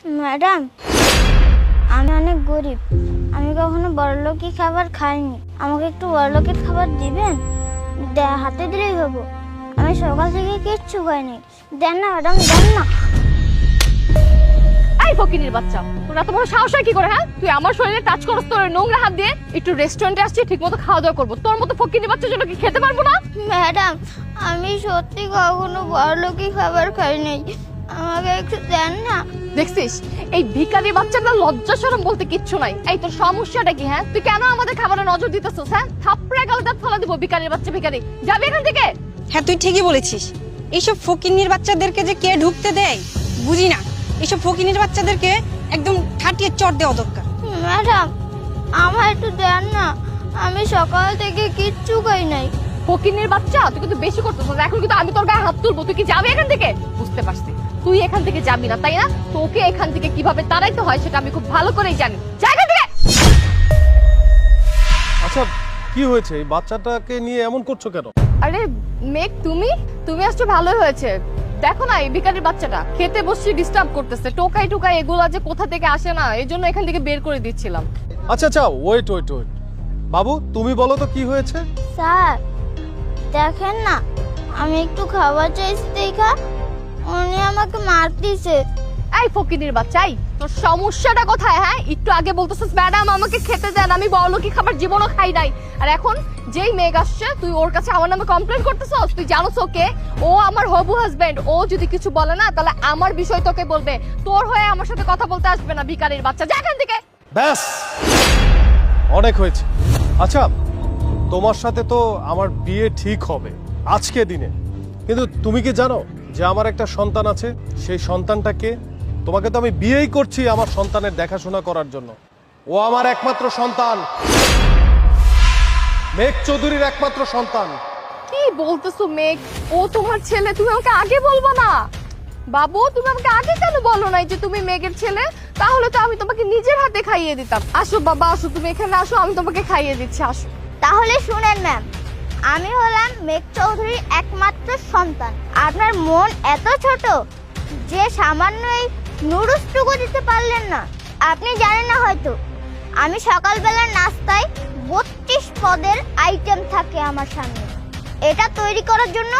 Madam, আমি অনেক গরিব, আমি কখনো বড়লোকি খাবার খাইনি। আমাকে একটু বড়লোকের খাবার দিবেন? হাতে দিলেই হবো। আমি সকাল থেকে কিচ্ছু খাইনি। দেন না ম্যাডাম, দেন না। এই ফকিনীর বাচ্চা, তোর এত বড় সাহস হয় কি করে? হ্যাঁ, তুই আমার শরীরে টাচ করছ তোর নোংরা হাত দিয়ে। একটু রেস্টুরেন্টে আসছি, ঠিকমতো খাওয়া দাওয়া করবো। তোর মতো ফকিনীর বাচ্চার জন্য কি খেতে পারবো না? ম্যাডাম, আমি সত্যি কখনো বড়লোকি খাবার খাইনি, আমাকে একটু দেন না। দেখছিস, এই ভিখারি বাচ্চাটা লজ্জা শরম বলতে কিচ্ছু নাই। এই তোর সমস্যাটা কি? হ্যাঁ, তুই কেন আমাদের খাবারে নজর দিতেছিস? হ্যাঁ, থাপড়ে গালে দাঁত ফেলা দিব। ভিখারির বাচ্চা, ভিখারি, যাবি এখান থেকে। হ্যাঁ, তুই ঠিকই বলেছিস। এইসব ফকিন্নির বাচ্চাদেরকে যে কে ঢুকতে দেয় বুঝি না। এইসব ফকিন্নির বাচ্চাদেরকে একদম ঠাটিয়ে চট দেওয়া দরকার। ম্যাডাম, আমার একটু দেন না, আমি সকাল থেকে কিচ্ছু খাই নাই। ফকিনীর বাচ্চা, তুই কিন্তু বেশি করতেছিস। এখন কিন্তু আমি তোর গায়ে হাত তুলবো। তুই কি যাবি এখান থেকে? বুঝতে পারছি, তুই এখান থেকে যাবি না, তাই না? তোকে এখান থেকে কিভাবে তাড়াইতে হয় সেটা আমি খুব ভালো করেই জানি। জায়গা থেকে। আচ্ছা, কি হয়েছে? এই বাচ্চাটাকে নিয়ে এমন করছো কেন? আরে মেঘ, তুমি আসছো, ভালোই হয়েছে। দেখো না, এই ভিখারির বাচ্চাটা খেতে বসে ডিস্টার্ব করতেছে। টোকাই টোকাই এগুলা যে কোথা থেকে আসে না, এই জন্য এখান থেকে বের করে দিচ্ছিলাম। আচ্ছা আচ্ছা, ওয়েট ওয়েট ওয়েট, বাবু তুমি বলো তো কি হয়েছে? স্যার দেখেন না, আমি একটু খাবার চাইছি দেখা উনি আমাকে মারতিছে। এই ফকিনীর বাচ্চা, এই তোর সমস্যাটা কোথায়? হ্যাঁ, একটু আগে বলতেছিস ম্যাডাম আমাকে খেতে দেন, আমি বড়লোকি খাবার জীবনও খাই নাই। আর এখন যেই মেঘ আসছে তুই ওর কাছে আমার নামে কমপ্লেন করতেছস। তুই জানোস ওকে? ও আমার হবু হাজবেন্ড। ও যদি কিছু বলে না তাহলে আমার বিষয় তোকে বলবে। তোর হয়ে আমার সাথে কথা বলতে আসবে না ভিখারির বাচ্চা। যা এখান থেকে। ব্যাস, অনেক হয়েছে। আচ্ছা, তোমার সাথে তো আমার বিয়ে ঠিক হবে আজকে দিনে, কিন্তু তুমি কি জানো যে আমার একটা সন্তান আছে? সেই সন্তানটা কে? তোমাকে তো আমি বিয়েই করছি আমার সন্তানের দেখাশোনা করার জন্য। ও আমার একমাত্র সন্তান, মেঘ চৌধুরীর একমাত্র সন্তান। কি বলতেছো মেঘ? ও তোমার ছেলে? তুমি আমাকে আগে বলবো না? বাবু, তুমি আমাকে আগে কেন বলো নাই যে তুমি মেঘের ছেলে? তাহলে তো আমি তোমাকে নিজের হাতে খাইয়ে দিতাম। আসো বাবা, আসো, তুমি এখানে আসো, আমি তোমাকে খাইয়ে দিচ্ছি, আসো। তাহলে শুনেন ম্যাম, আমি হলাম মেঘ চৌধুরীর একমাত্র সন্তান। আপনার মন এত ছোট যে সামান্য এই নুডলসটুকু দিতে পারলেন না। আপনি জানেন না হয়তো, আমি সকালবেলার নাস্তায় 32 পদের আইটেম থাকে আমার সামনে। এটা তৈরি করার জন্য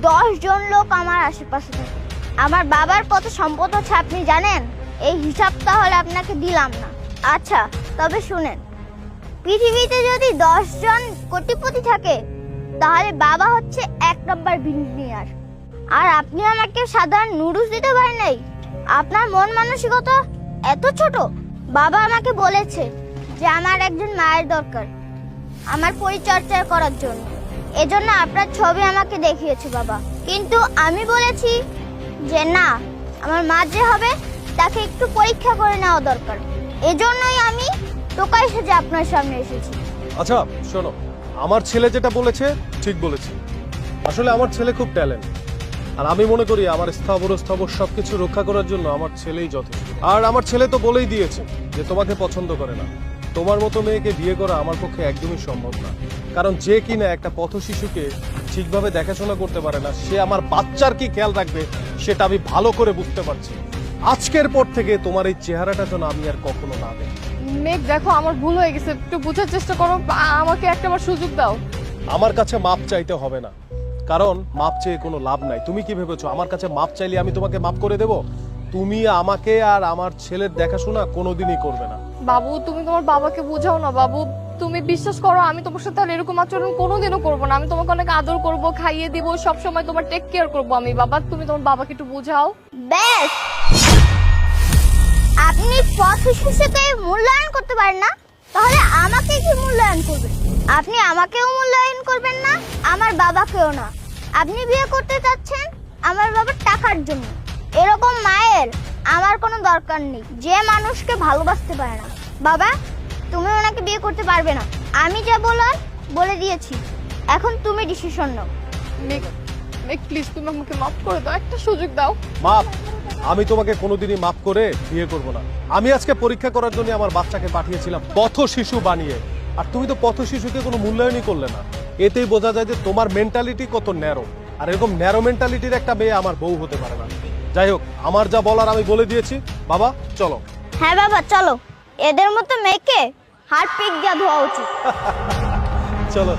10 জন লোক আমার আশেপাশে থাকে। আমার বাবার কত সম্পদ আছে আপনি জানেন? এই হিসাব তাহলে আপনাকে দিলাম না। আচ্ছা, তবে শুনেন, পৃথিবীতে যদি 10 জন কোটিপতি থাকে তাহলে বাবা হচ্ছে 1 নম্বর বিলিয়নিয়ার। আর আপনি আমাকে সাধারণ নুডলস দিতে পারেন নাই? আপনার মন মানসিকতা এত ছোট। বাবা আমাকে বলেছে যে আমার একজন মায়ের দরকার আমার পরিচর্যা করার জন্য। এজন্য আপনার ছবি আমাকে দেখিয়েছে বাবা। কিন্তু আমি বলেছি যে না, আমার মা যে হবে তাকে একটু পরীক্ষা করে নেওয়া দরকার। এজন্যই আমি টোকাই সেজে আপনার সামনে এসেছি। আচ্ছা শোনো, আমার ছেলে যেটা বলেছে ঠিক বলেছে। আসলে আমার ছেলে খুব ট্যালেন্ট, আর আমি মনে করি আমার স্থাবর সবকিছু রক্ষা করার জন্য আমার ছেলেই যথেষ্ট। আর আমার ছেলে তো বলেই দিয়েছে যে তোমাকে পছন্দ করে না। তোমার মতো মেয়েকে বিয়ে করা আমার পক্ষে একদমই সম্ভব না, কারণ যে কিনা একটা পথ শিশুকে ঠিকভাবে দেখাশোনা করতে পারে না, সে আমার বাচ্চার কি খেয়াল রাখবে সেটা আমি ভালো করে বুঝতে পারছি। আজকের পর থেকে তোমার এই চেহারাটা যেন আমি আর কখনো না দেখি। মেঘ দেখো, আমার ভুল হয়ে গেছে, একটু বোঝার চেষ্টা করো। আমাকে একটাবার সুযোগ দাও। আমার কাছে মাপ চাইতে হবে না, কারণ মাপ চেয়ে কোনো লাভ নাই। তুমি কি ভেবেছো আমার কাছে মাপ চাইলে আমি তোমাকে মাপ করে দেব? তুমি আমাকে আর আমার ছেলের দেখাশোনা কোনোদিনই করবে না। বাবু, তুমি তোমার বাবাকে বোঝাও না। বাবু, তুমি বিশ্বাস করো, আমি তোমার সাথে আর এরকম আচরণ কোনোদিনও করবো না। আমি তোমাকে অনেক আদর করবো, খাইয়ে দিব, সব সময় তোমার টেক কেয়ার করবো আমি। বাবা, তুমি তোমার বাবাকে একটু বোঝাও। ব্যাস, আপনি পথ শিশুকে মূল্যায়ন করতে পারেন না, তাহলে আমাকে কি মূল্যায়ন করবেন? আপনি আমাকেও মূল্যায়ন করবেন না, আমার বাবাকেও না। আপনি বিয়ে করতে চাচ্ছেন আমার বাবার টাকার জন্য। এরকম মায়ের আমার কোনো দরকার নেই যে মানুষকে ভালোবাসতে পারে না। বাবা, তুমি ওনাকে বিয়ে করতে পারবে না। আমি যা বলার বলে দিয়েছি, এখন তুমি ডিসিশন নাও। মেঘ, প্লিজ তুমি আমাকে মাফ করে দাও, একটা সুযোগ দাও। মাপ? আমি তোমাকে কোনোদিনই মাপ করে বিয়ে করব না। আমি আজকে পরীক্ষা করার জন্য আমার বাচ্চাকে পাঠিয়েছিলাম পথ শিশু বানিয়ে, আর তুমি তো পথ শিশুকে কোনো মূল্যায়নই করলে না। এতেই বোঝা যায় যে তোমার মেন্টালিটি কত ন্যারো, আর এরকম ন্যারো মেন্টালিটির একটা মেয়ে আমার বউ হতে পারে না। যাই হোক, আমার যা বলার আমি বলে দিয়েছি। বাবা চলো। হ্যাঁ বাবা চলো, এদের মতো মেয়েকে হাত পিক দিয়ে ধোয়া উচিত। চলো।